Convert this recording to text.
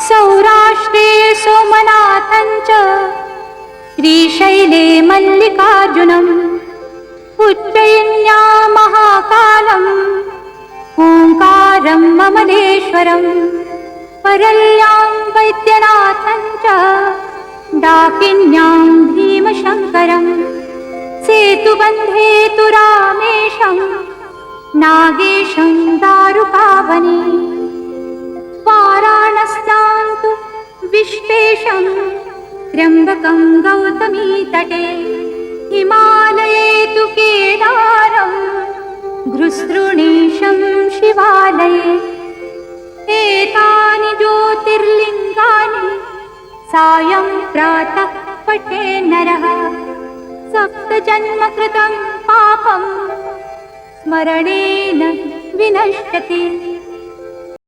सौराष्ट्रे सोमनाथं च श्रीशैले मल्लिकार्जुनम् उज्जयिन्यां महाकालम् ओंकारं ममलेश्वरम् परल्यां वैद्यनाथं च डाकिन्यां भीमशङ्करम् सेतुबन्धे तु रामेशं नागेशं दारुकावने वाराणस्यां तु विश्वेशं त्र्यम्बकं गौतमीतटे हिमालये तु केदारं भृस्तृणीशं शिवालये एतानि ज्योतिर्लिङ्गानि सायं प्रातः पठे नरः सप्तजन्मकृतं पापं स्मरणेन विनश्यति।